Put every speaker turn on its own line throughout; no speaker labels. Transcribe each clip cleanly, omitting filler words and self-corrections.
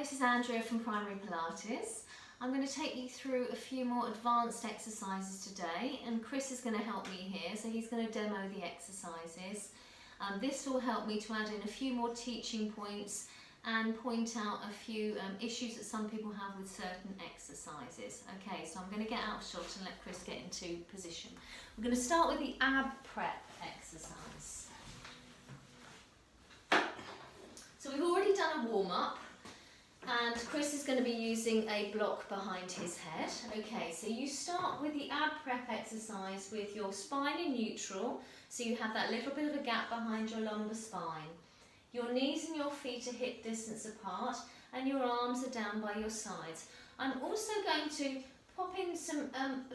this is Andrea from Primary Pilates. I'm going to take you through a few more advanced exercises today, and Chris is going to help me here, so he's going to demo the exercises. This will help me to add in a few more teaching points and point out a few issues that some people have with certain exercises. Okay, so I'm going to get out of shot and let Chris get into position. We're going to start with the ab prep exercise. So we've already done a warm-up, and Chris is going to be using a block behind his head. Okay, so you start with the ab prep exercise with your spine in neutral, so you have that little bit of a gap behind your lumbar spine. Your knees and your feet are hip distance apart, and your arms are down by your sides. I'm also going to pop in some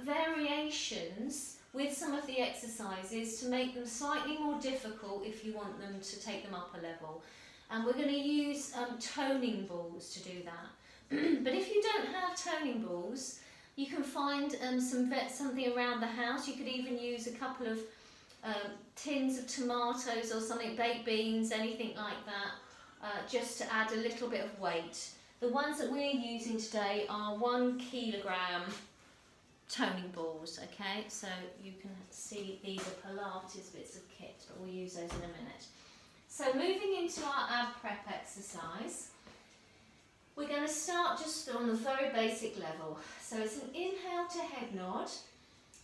variations with some of the exercises to make them slightly more difficult if you want them to take them up a level. And we're going to use toning balls to do that. But if you don't have toning balls, you can find something around the house. You could even use a couple of tins of tomatoes or something, baked beans, anything like that, just to add a little bit of weight. The ones that we're using today are 1 kilogram toning balls, okay? So you can see these are Pilates bits of kit, but we'll use those in a minute. So moving into our ab prep exercise, we're going to start just on the very basic level. So it's an inhale to head nod,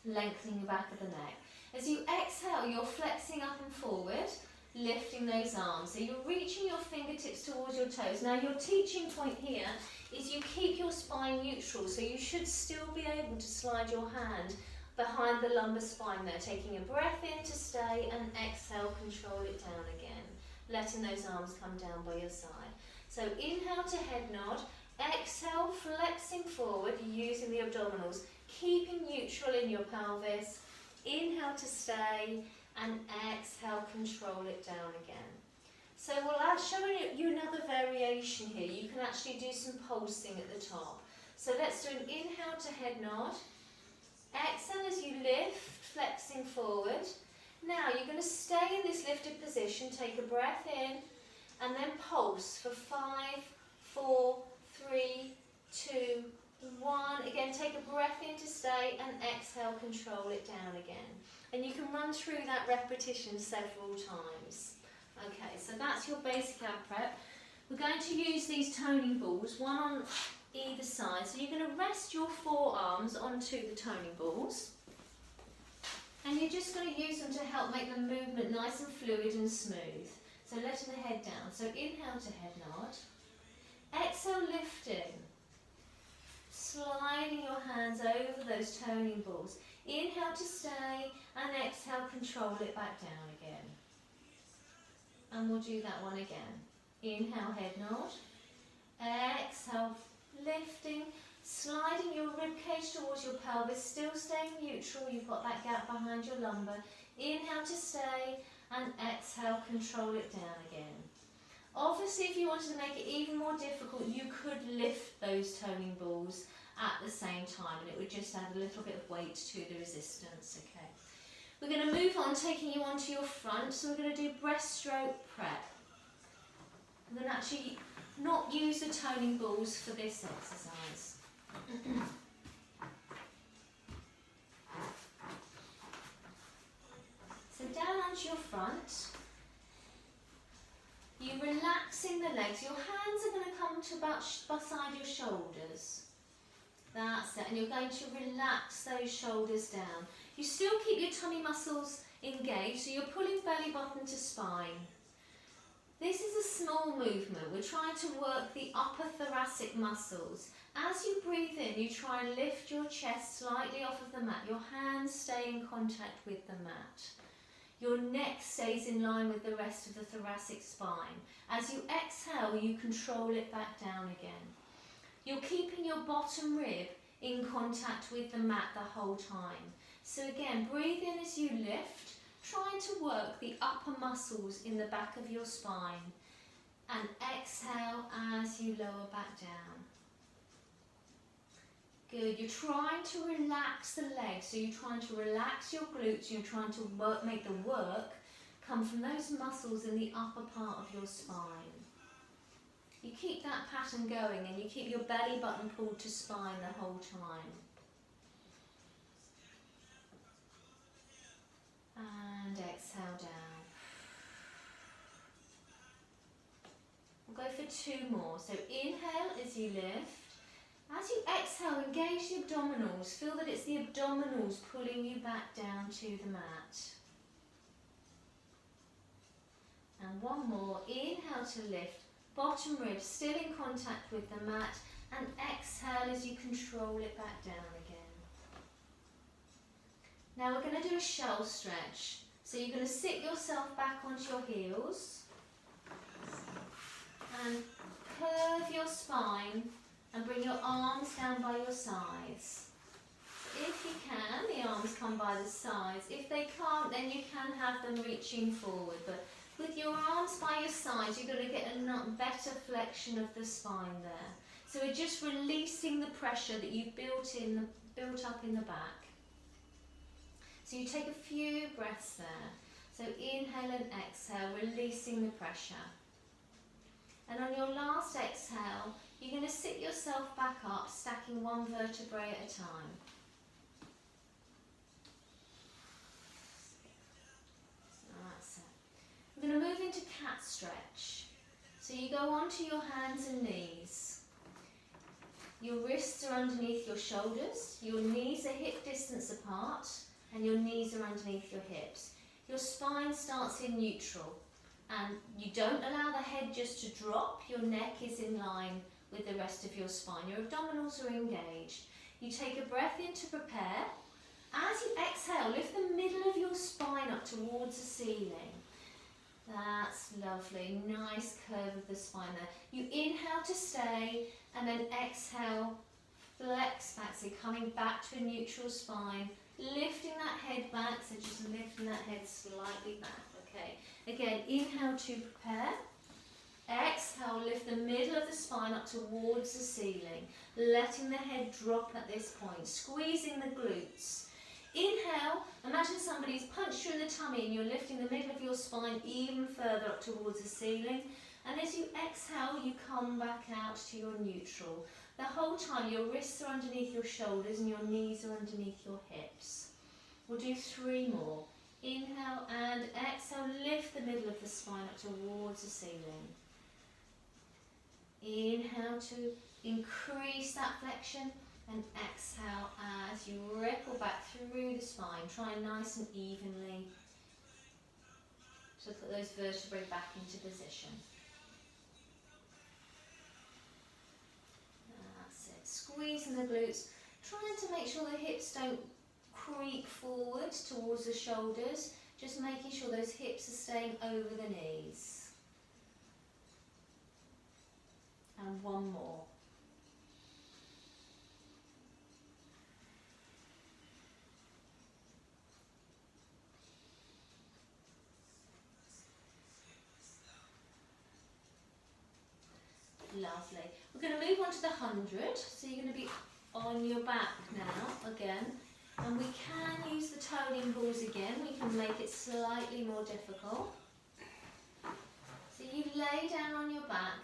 lengthening the back of the neck. As you exhale, you're flexing up and forward, lifting those arms. So you're reaching your fingertips towards your toes. Now your teaching point here is you keep your spine neutral, so you should still be able to slide your hand behind the lumbar spine there, taking a breath in to stay and exhale, control it down again, letting those arms come down by your side. So inhale to head nod, exhale, flexing forward, using the abdominals, keeping neutral in your pelvis, inhale to stay, and exhale, control it down again. So we'll show you another variation here. You can actually do some pulsing at the top. So let's do an inhale to head nod. Exhale as you lift, flexing forward. Now you're going to stay in this lifted position, take a breath in, and then pulse for 5, 4, 3, 2, 1. Again, take a breath in to stay, and exhale, control it down again. And you can run through that repetition several times. Okay, so that's your basic ab prep. We're going to use these toning balls, one on either side. So you're going to rest your forearms onto the toning balls, and you're just going to use them to help make the movement nice and fluid and smooth. So letting the head down. So inhale to head nod. Exhale, lifting. Sliding your hands over those toning balls. Inhale to stay, and exhale, control it back down again. And we'll do that one again. Inhale, head nod. Exhale, lifting, sliding your ribcage towards your pelvis, still staying neutral. You've got that gap behind your lumbar. Inhale to stay, and exhale, control it down again. Obviously, if you wanted to make it even more difficult, you could lift those toning balls at the same time, and it would just add a little bit of weight to the resistance. Okay. We're going to move on, taking you onto your front. So we're going to do breaststroke prep. I'm going to actually not use the toning balls for this exercise. So down onto your front, you're relaxing the legs. Your hands are going to come to about beside your shoulders. That's it, and you're going to relax those shoulders down. You still keep your tummy muscles engaged, so you're pulling belly button to spine. This is a small movement. We're trying to work the upper thoracic muscles. As you breathe in, you try and lift your chest slightly off of the mat. Your hands stay in contact with the mat. Your neck stays in line with the rest of the thoracic spine. As you exhale, you control it back down again. You're keeping your bottom rib in contact with the mat the whole time. So again, breathe in as you lift, trying to work the upper muscles in the back of your spine, and exhale as you lower back down. Good, you're trying to relax the legs, so you're trying to relax your glutes, you're trying to make the work come from those muscles in the upper part of your spine. You keep that pattern going and you keep your belly button pulled to spine the whole time. And exhale down. We'll go for 2 more. So inhale as you lift. As you exhale, engage the abdominals. Feel that it's the abdominals pulling you back down to the mat. And 1 more. Inhale to lift. Bottom ribs still in contact with the mat. And exhale as you control it back down again. Now we're going to do a shell stretch. So you're going to sit yourself back onto your heels. And curve your spine. And bring your arms down by your sides. If you can, the arms come by the sides. If they can't, then you can have them reaching forward. But with your arms by your sides, you're going to get a better flexion of the spine there. So we're just releasing the pressure that you've built up in the back. So you take a few breaths there. So inhale and exhale, releasing the pressure. And on your last exhale, you're going to sit yourself back up, stacking 1 vertebrae at a time. So that's it. We're going to move into cat stretch. So you go onto your hands and knees. Your wrists are underneath your shoulders, your knees are hip distance apart, and your knees are underneath your hips. Your spine starts in neutral, and you don't allow the head just to drop. Your neck is in line with the rest of your spine. Your abdominals are engaged. You take a breath in to prepare. As you exhale, lift the middle of your spine up towards the ceiling. That's lovely. Nice curve of the spine there. You inhale to stay, and then exhale, flex back. So coming back to a neutral spine, lifting that head back. So just lifting that head slightly back. Okay. Again, inhale to prepare. Exhale, lift the middle of the spine up towards the ceiling, letting the head drop at this point, squeezing the glutes. Inhale, imagine somebody's punched you in the tummy and you're lifting the middle of your spine even further up towards the ceiling. And as you exhale, you come back out to your neutral. The whole time your wrists are underneath your shoulders and your knees are underneath your hips. We'll do 3 more. Inhale and exhale, lift the middle of the spine up towards the ceiling. Inhale to increase that flexion, and exhale as you ripple back through the spine. Try nice and evenly to put those vertebrae back into position. That's it. Squeezing the glutes, trying to make sure the hips don't creep forward towards the shoulders, just making sure those hips are staying over the knees. And 1 more. Lovely. We're going to move on to the 100. So you're going to be on your back now again. And we can use the toning balls again. We can make it slightly more difficult. So you lay down on your back.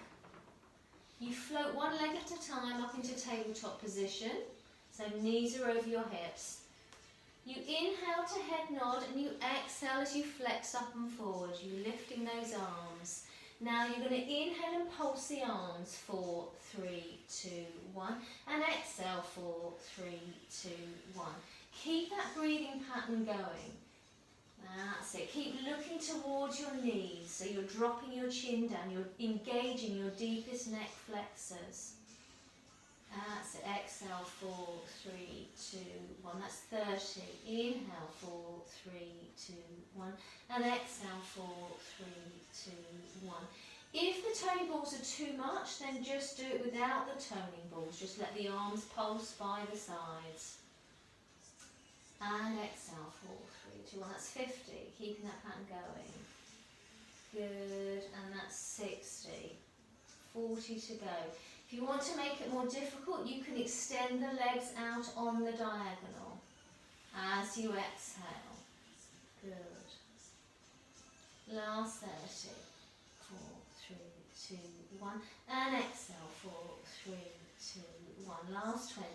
You float 1 leg at a time up into tabletop position. So knees are over your hips. You inhale to head nod and you exhale as you flex up and forward. You're lifting those arms. Now you're going to inhale and pulse the arms. 4, 3, 2, 1. And exhale, 4, 3, 2, 1. Keep that breathing pattern going. That's it. Keep looking towards your knees. So you're dropping your chin down. You're engaging your deepest neck flexors. That's it. Exhale, 4, 3, 2, 1. That's 30. Inhale, 4, 3, 2, 1. And exhale, 4, 3, 2, 1. If the toning balls are too much, then just do it without the toning balls. Just let the arms pulse by the sides. And exhale, 4, 3, 2, 1. That's 50. Keeping that pattern going. Good. And that's 60. 40 to go. If you want to make it more difficult, you can extend the legs out on the diagonal as you exhale. Good. Last 30. 4, 3, 2, 1. And exhale, 4, 3, 2, 1. Last 20.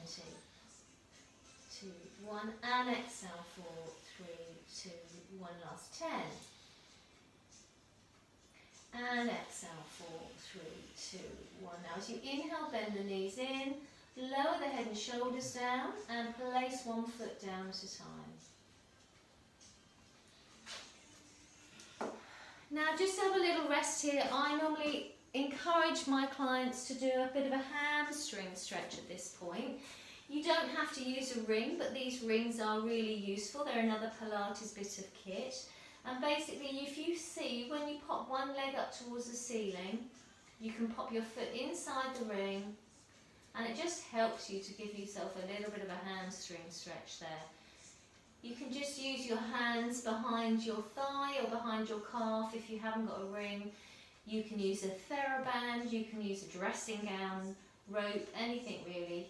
2, 1. And exhale, 4, 3, 2, 1. Last 10. And exhale, 4, 3, 2, 1. Now as you inhale, bend the knees in, lower the head and shoulders down, and place one foot down at a time. Now just have a little rest here. I normally encourage my clients to do a bit of a hamstring stretch at this point. You don't have to use a ring, but these rings are really useful. They're another Pilates bit of kit. And basically, if you see, when you pop one leg up towards the ceiling, you can pop your foot inside the ring, and it just helps you to give yourself a little bit of a hamstring stretch there. You can just use your hands behind your thigh or behind your calf if you haven't got a ring. You can use a TheraBand, you can use a dressing gown, rope, anything really.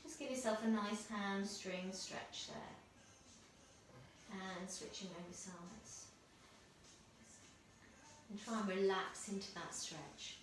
Just give yourself a nice hamstring stretch there. And switching over sides. And try and relax into that stretch.